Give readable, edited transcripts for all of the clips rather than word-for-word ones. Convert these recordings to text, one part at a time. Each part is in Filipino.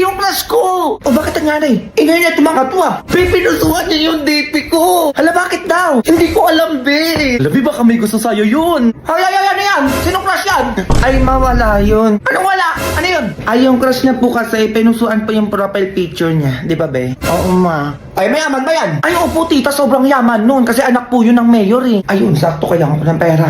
yung crush ko. O bakit nangyari? Ingay na itong mga to ah. Pinusuhan niya yung DP ko. Hala, bakit daw? Hindi ko alam, be. Labi baka may gusto sa'yo yun. Ay, ano yan? Sinong crush yan? Ay, mawala yun. Anong wala? Ano yun? Ay, yung crush niya po kasi, pinusuan po yung profile picture niya. Di ba, be? Oo, ma. Ay, mayaman ba yan? Ay, opo, tita, sobrang yaman nun. Kasi anak po yun ng mayor eh. Ayun, sakto kailangan ko ng pera.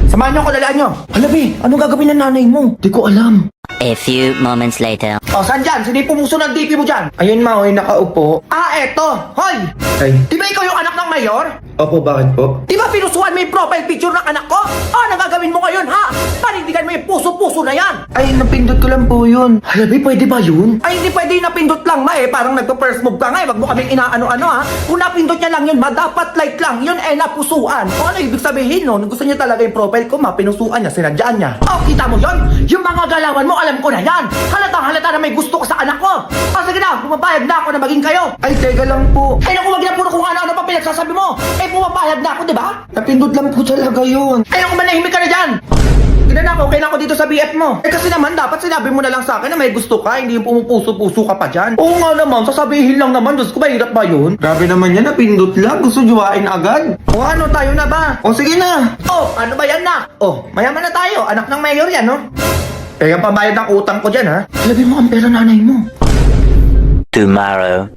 Samahan niyo ako, dalaan niyo. Hala, be, anong gagawin ng nanay mo? Di ko alam. A few moments later. O, saan dyan? Sino yung pumuso ng DP mo dyan? Ayun, ma, oy, nakaupo. Ah, eto. Hoy! Ay, Di ba ikaw yung anak ng mayor? opo, bakit po? Di ba pinusuan mo yung profile picture ng anak ko? Ano gagawin mo ngayon, ha? Panindigan mo yung puso-puso na yan. Ay, napindot ko lang po yun. Hala, be, pwede ba yun? Ay, hindi pwede yung napindot lang, ma, eh. Parang nagpa-first move ka nga, eh. Wag mo kaming inaano-ano, ha? Kung napindot niya lang yun, ma, dapat like lang. Yun, eh, napusuan. O, ano ibig sabihin, no? Gusto niya talaga yung profile ko, ma, pinusuan niya, sinadyaan niya. O, kita mo yun? Yung mga galawan mo, alam ko na yan. Halata na may gusto ko sa anak ko. O, sige na, pumapayag na ako na maging kayo. Ay, teka lang po. Ay, naku, wag na puro kung ano-ano pa pinagsasabi mo. Eh, pumapayag na ako, di ba? Napindot lang po talaga yun. Ay, naku, manahimik ka na dyan. Tignan na ako, okay na ako dito sa BF mo. Eh, kasi naman, dapat sinabi mo na lang sa akin na may gusto ka, hindi yung pumupuso-puso ka pa dyan. Oo nga naman, sasabihin lang naman, Diyos ko, mahirap ba yun? Grabe naman yan, napindot lang, gusto juwain agad. O ano, tayo na ba? O sige na. O, ano ba yan na? O, mayaman na tayo, anak ng mayor yan, no? Eh, yung pambayad ng utang ko dyan, ha? Sabi mo ang pera nanay mo. Tomorrow.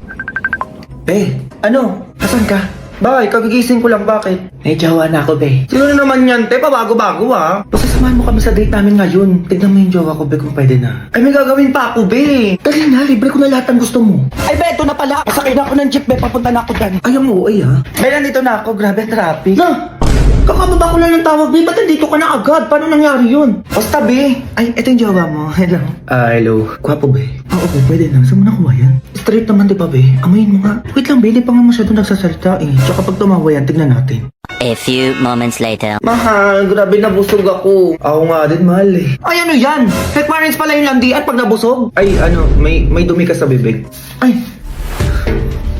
Eh, ano? Asan ka? Bakit? Kagigising ko lang, bakit? May jowa na ako, be. Sino na naman yan, te? Pabago-bago, ha? Basta samahan mo kami sa date namin ngayon. Tignan mo yung jowa ko, be, kung pwede na. Ay, may gagawin pa ako, be. Dali na, libre ko na lahat ng gusto mo. Ay, be, ito na pala. Masakay na ako ng jeep, be. Papunta na ako dyan. Ay, umuwi, ha? Be, nandito na ako. Grabe, traffic. Na! Kakababa ko lang ng tawag, be. Ba't nandito ka na agad? Paano nangyari yun? Basta, be. Ay, ito yung jowa mo. Hello. Hello. Gwapo, be. Oo, be. Pwede na. Saan mo nakuha yan? Straight naman, di ba, be? Amayin mo nga. Wait lang, be. Hindi pa nga masyado nagsasalita, eh. Tsaka pag tumawa yan, tignan natin. A few moments later. Mahal, grabe nabusog ako. Ako nga din, mahal eh. Ay, ano yan? Requirements pala yung landian pag nabusog? Ay, ano, may dumi ka sa bibig. Ay,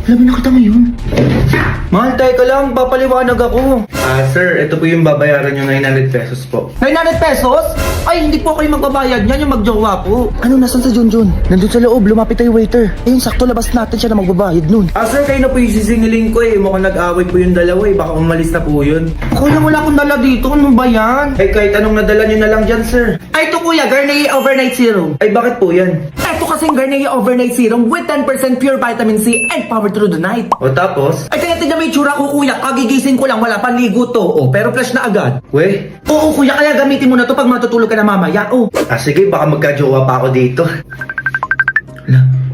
alam mo nakita mo yun? Mahal, tayo ka lang. Papaliwanag ako. Sir, ito po yung babayaran nyo 900 pesos po. 900 pesos? Ay, hindi po kayo magbabayad niyan, yung magjowa po. Ano, nasan sa Junjun? Nandun sa loob, lumapit tayo waiter. Ayun, sakto labas natin siya na magbabayad nun. Sir, kayo na po yung sisingiling ko eh. Mukhang nag-away po yung dalawa eh. Baka umalis na po yun. Ako na wala akong dala dito. Ano ba yan? Ay, kahit anong nadala nyo na lang dyan, sir. Ay, ito kuya, Garnier Overnight Serum. Ay, bakit po yan? Ito kasing Garnier Overnight Serum with 10% pure vitamin C and power through the night. O tapos? Ay, kaya tignan mo yung tsura ko, kuya. Kagigising ko lang, wala pang ligo to. Oh, pero flash na agad. We? Oo, kuya, kaya gamitin mo na to pag matutulog ka na mamaya. Oh. Sige, baka magka-jowa pa ako dito.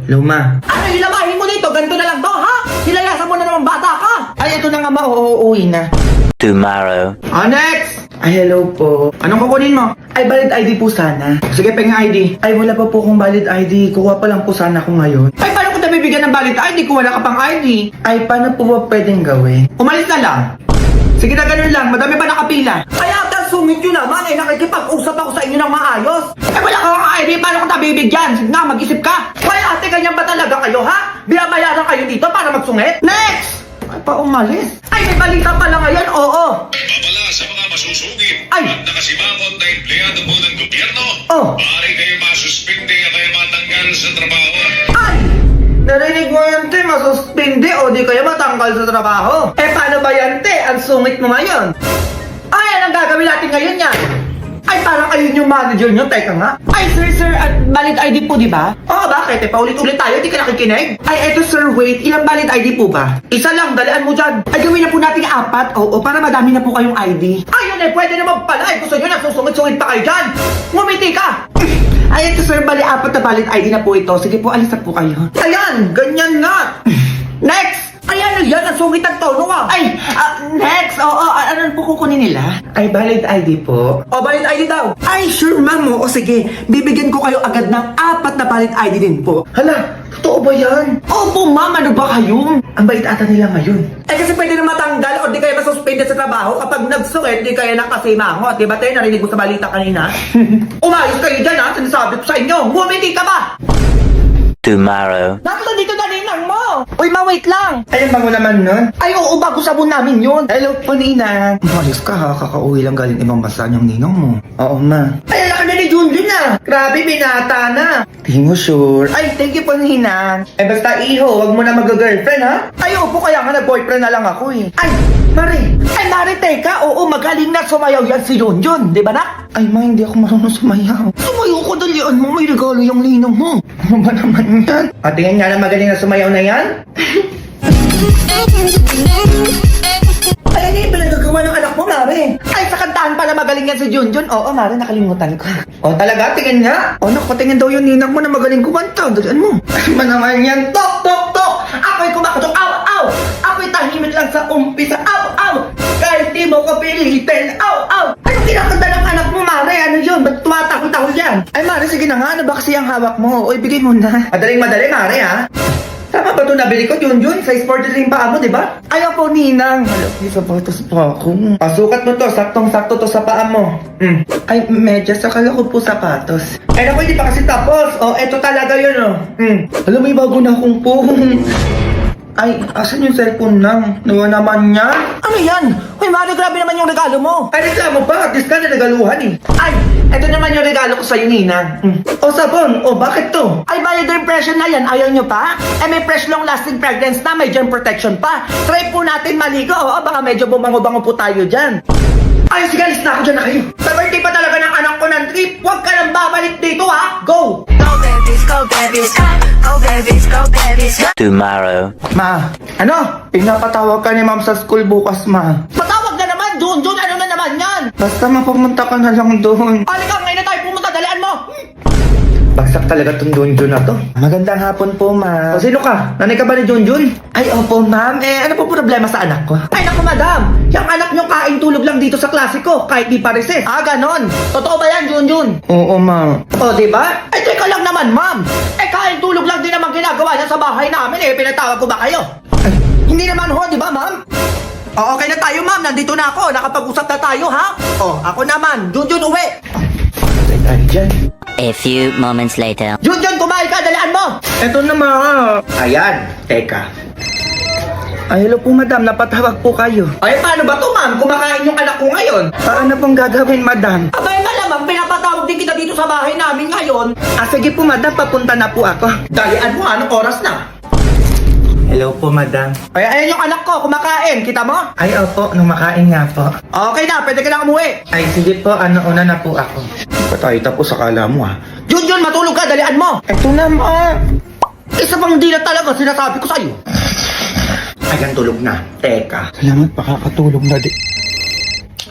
Hello, ma. Ano ilamahin mo dito? Ganito na lang to, ha? Hilayasan mo na naman bata ka. Ay, ito na nga, uuwi na. Tomorrow. Next! Ay, hello po. Anong kukunin mo? Ay, valid ID po sana. Sige, pengen ID. Ay, wala pa po akong valid ID. Kuha pa lang po sana ako ngayon. Ay, paano ko nabibigyan ng valid ID kung wala ka pang ID? Ay, paano po ba pwedeng gawin? Umalis na lang. Sige na, ganun lang. Madami pa nakapila. Kaya sungit nyo naman eh. Nakikipag-usap ako sa inyo ng maayos. Eh, wala ka kang ID. Paano ko nabibigyan? Sige nga, mag-isip ka. Kaya ate, ganyan ba talaga kayo, ha? Binabayaran kayo dito para magsungit? Next! Ay, pa umalis. Ay, may balita pala ngayon. Oo. Babala sa mga masusugid Ay! at nakasimangot na empleyado po ng gobyerno, Oh. maaari kayo masuspinde at kayo matanggal sa trabaho. Ay! Narinig mo yan, te, masuspindi o di kaya matanggal sa trabaho. Eh, paano ba yan, te? Ang sungit mo ngayon. Ay, anong gagawin natin ngayon yan? Ay, parang ayun yung manager nyo, teka nga. Ay, sir, at valid ID po, di ba? Oo, bakit? Eh, paulit-ulit tayo, di ka nakikinig? Ay, eto sir, wait, ilang valid ID po ba? Isa lang, dalian mo dyan. Ay, gawin na po natin 4, oo, para madami na po kayong ID. Ayun eh, pwede naman pala, eh, gusto nyo nagsusungit-sungit pa kayo dyan. Ngumiti ka. Ay, ito sir, bali 4 na valid ID na po ito. Sige po, alis na po kayo. Ayan, ganyan nga. Next! Ay, ano yan? Ang sungit ang tono ah. Ay, next! Oo, ano po kukunin nila? Ay, valid ID po. O, valid ID daw. Ay, sure ma'am. O, sige. Bibigyan ko kayo agad ng 4 na valid ID din po. Hala, totoo ba yan? Opo, ma'am. Ano ba kayo? Ang bait ata nila ngayon. Eh, kasi pwede na matanggal o di kaya masuspende sa trabaho kapag nagsungit, di kaya nakasimangot. Di ba tayo narinig mo sa balita kanina? Umayos kayo dyan ha. Sinasabi ko sa inyo. Bumiti ka ba? Tomorrow. Bakit dito na ninang mo? Uy, ma, wait lang. Ayun ba mo naman nun? Ay, oo, bago sabon namin yun. Hello po, Ninang. Malis ka ha, kakauwi lang galing ibang bansa niyang ninang mo. Oo, ma. Ay, alam ka na ni Junjun na. Grabe, binata na. Di mo sure. Ay, thank you po, Ninang. Eh, basta iho, wag mo na mag-girlfriend, ha? Ay, opo, kaya nga nag-boyfriend na lang ako eh. Ay, Mari. Ay, Mari, teka. Oo, magaling na sumayaw yan si Junjun. Di ba, nak? Ay, ma, hindi ako marunong sumayaw. Sumayaw ko, dalian mo. May regalo yung ninang mo. Ano ba naman yan? At tingin nga na magaling na sumayaw na yan? Ay, ano yung pinagagawa ng anak mo, Mari? Ay, sa kantahan pala magaling yan si Junjun. Oo, Mari, nakalimutan ko. O, talaga? Tingin nga? O, nakatingin daw yung ninang mo na magaling kumanta. Dalian mo. Ay, ba naman yan? Tok, tok, tok! Ako'y kumakatok, aw, aw! Ako'y tahimik lang sa umpisa, aw, aw! Kahit di mo ko pilitin, aw, aw! Anong kinakanta ng anak mo, Mare? Ano yun? Ba't tumatakol-takol yan? Ay, Mare, sige na nga. Ano ba kasi ang hawak mo? O, ibigay mo na. Madaling madali, Mare, ha? Tama ba ito nabili ko, Junjun? Size 43 pa mo, di ba? Ayaw po, Ninang. Hala, may sapatos pa ako. Pasukat mo to, saktong-sakto to sa paa mo. Ay, medyas, akala ko po sapatos. Ay, naku, hindi pa kasi tapos. Oh, eto talaga yun, oh. Alam mo, may bago na akong phone. Ay, asan yung cellphone nang? Nawa naman yan? Ano yan? Uy, Mare, grabe naman yung regalo mo. Ay, reklamo ba? At least ka na nagaluhan eh. Ay, eto naman yung regalo ko sa'yo, Ninang. O, sabon. O, bakit to? Ay, bioderm-impression na yan. Ayaw nyo pa? Eh, may fresh long-lasting fragrance na. May germ protection pa. Try po natin maligo. Oo, baka medyo bumango-bango po tayo dyan. Ay, sige, alis na ako dyan na kayo. Sa birthday pa talaga ng anak ko ng trip. Huwag ka nang babalik dito, ha? Go! Go babies, go babies, go babies, go babies. Tomorrow. Ma, ano? Pinapatawag ka ni ma'am sa school bukas, ma. Patawag na naman, Junjun. Ano na naman yan? Basta mapumunta ka na lang doon. Halika, ngayon na tayo pumunta. Dalian mo. Bagsak talaga tong Junjun na to. Magandang hapon po, ma'am. O, sino ka? Nanay ka ba ni Junjun? Ay, opo, ma'am. Eh, ano po problema sa anak ko? Ay, naku, madam. Yung anak nyo kain tulog lang dito sa klase ko. Kahit di pa recess. Ah, ganon. Totoo ba yan, Junjun? Oo, ma'am. O, di ba? Ay, teka lang naman, ma'am. Eh, kain tulog lang din naman ginagawa niya sa bahay namin. Eh, pinatawag ko ba kayo? Ay, Hindi naman ho, di ba, ma'am? O, okay na tayo, ma'am. Nandito na ako. Nakapag-usap na tayo, ha? O, ako naman. Junjun, uwi. patay tayo dyan. A few moments later. Junjun, kumain ka. Dalian mo. Eto na, ma. Ayan, teka. Ay, hello po, madam. Napatawag po kayo. Ay, paano ba to, ma'am? Kumakain yung anak ko ngayon. Paano pong gagawin, madam? Abay, malamang pinapatawag din kita dito sa bahay namin ngayon. Ah, sige po, madam. Papunta na po ako. Dalian mo, anong oras na? Hello po, madam. Ay, ayan yung anak ko. Kumakain. Kita mo? Ay, opo. Nung makain nga po. Okay na, pwede ka na umuwi. Ay, sige po. Una na po ako. Patay tapos akala mo, ha? Junjun, matulog ka. Dalian mo. Eto na, ma. Isa pang di na talaga sinasabi ko sa'yo. Ayan, tulog na. Teka. Salamat, makakatulog na di.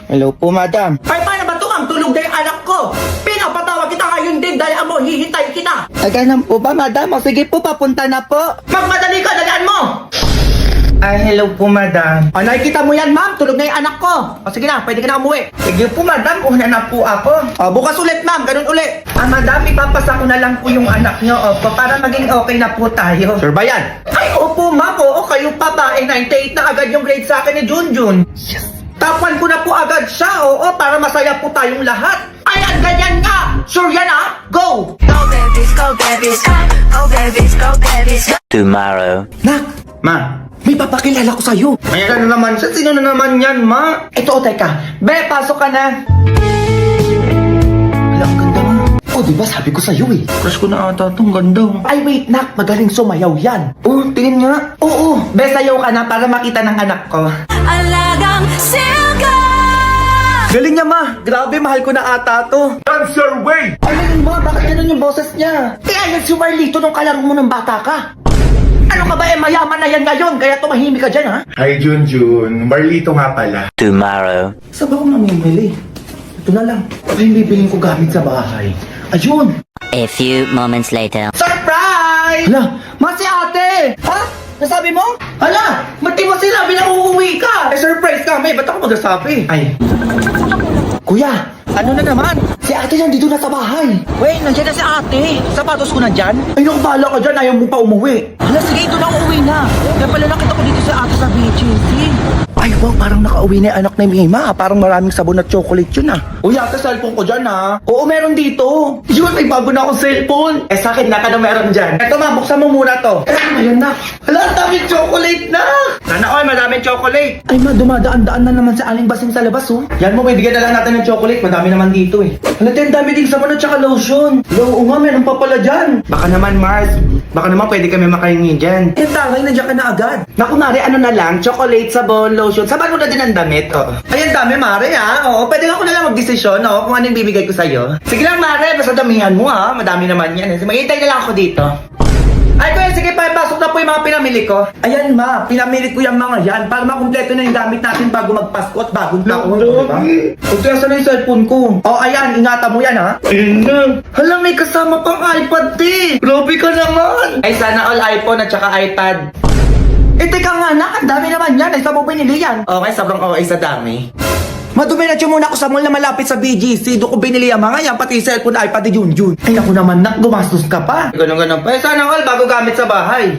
Hello po, madam. Ay, paano ba to? Ang tulog na yung anak ko. Pinapatawag kita ngayon din. Dalian mo, hihintay kita. Ay, ganun po ba, madam? O, sige po, papunta na po. Magmadali ka, dalian mo. Ay, hello po, madam. O, nakikita mo yan, ma'am. Tulog na yung anak ko. O, sige na, pwede ka na umuwi. Sige po, madam. Una na po ako. O, bukas ulit, ma'am. Ganun ulit. Ah, madam, ipapasa ko na lang po yung anak nyo, opo, para maging okay na po tayo. Sure ba yan? Ay, opo, ma'am. Oo, kayo pa ba? 98 na agad yung grade sa akin ni Junjun. Yes. Tapuan ko na po agad siya, oo, para masaya po tayong lahat. Ayan, ganyan nga. Sure yan, ha? Go! Go babies, go babies, go babies, go babies. Tomorrow. Nak, Ma, may papakilala ko sa'yo. may ano naman siya? Sino na naman yan, ma? Ito, teka. Be, pasok ka na. Wala, ang ganda, ma. O, di ba sabi ko sa'yo eh. Crush ko na ata itong ganda. Ay, wait, nak. Magaling sumayaw yan. Oh, tingin nga. Oo, be, sayaw ka na para makita ng anak ko. Alagang silga. Galing niya, ma. Grabe, mahal ko na ata to. Answer way! Ano yun, ma? Bakit ganun yung boses niya? Eh, ayan si Marlito nung kalaro mo ng bata ka. Ano ka ba, mayaman na yan ngayon, kaya tumahimik ka dyan, ha? Hi, Junjun. Marlito nga pala. Tomorrow. Saan ba akong namimili? Ito na lang. Ay, bibilin ko gamit sa bahay. Ayun! A few moments later. Surprise! Hala, ma si ate! Ha? Nasabi mo? Hala, ba't di mo sinabi na uuwi ka? Eh, surprise kami, ba't ako magsasabi? Ay, Kuya, ano na naman? Si ate nandito na sa bahay. Wait, nandiyan na si ate. Sapatos ko nandyan? Ay, naku, bahala ka dyan. Ayaw mo pa umuwi. Hala, sige, ito na uuwi na. Kaya pala nakita ko dito si ate sa BGC. Ay, wow, parang nakauwi na yung anak ni Mima. Parang maraming sabon at chocolate yun ah. Uy, ate, cellphone ko dyan ah. Oo, meron dito. Yun, may bago na akong cellphone. Eh sa akin, naka na meron dyan. Eto ma, buksan mo muna to. Ayun na. Hala, ang daming chocolate na. Sana all, madaming chocolate. Ay ma, dumadaan-daan na naman sa aling basing sa labas oh. Yan mo, bibigyan na lang natin ng chocolate. Madami naman dito eh. Hala, ang dami ding sabon at saka lotion. Oo nga, meron pa pala dyan. Baka naman, Mars. Baka naman pwede kami makahingi dyan. Eh, tangay, nandiyan ka na agad. Naku, Mari, ano na lang? Chocolate, sabon, lotion. Saban mo na din ang damit. Oo. Ay, ang dami, Mare, ha? Oo, pwede ako na lang magdesisyon, kung ano yung bibigay ko sa'yo. Sige lang, Mare. Basta damihan mo, ha? Madami naman yan. Maghintay na lang ako dito. Ay, kuya, sige pa, pasok na po yung mga pinamili ko. Ayan, ma, pinamili ko yung mga yan para makumpleto na yung gamit natin bago magpasko at bagong taon. Diba? O, kaya saan na yung cellphone ko? Oh, ayan, ingatan mo yan, ha? Ayun na. Hala, may kasama pang iPad, eh. Grabe ka naman. Ay, sana all iPhone at saka iPad. Eh, teka nga, anak, ang dami naman yan. Ay, saan mo binili yan? Okay, sobrang okay sa dami. Maduminatyo muna ako sa mall na malapit sa BGC. Doon ko binili ang mga yan, pati cellphone, iPad ni Junjun. Ay, naku naman, nak, gumastos ka pa. Ganun-ganun pa. Eh, sana all bago gamit sa bahay.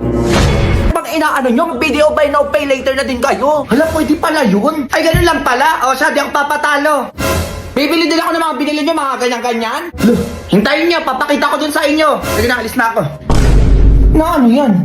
Pag inaano nyo, video buy now, pay later na din kayo. Hala, pwede pala yun. Ay, ganun lang pala. O, siya, di ako papatalo. Bibili din ako ng mga binili nyo, mga ganyan-ganyan. Hintayin niyo, papakita ko dun sa inyo. Sige na, alis na ako. Na ano yan?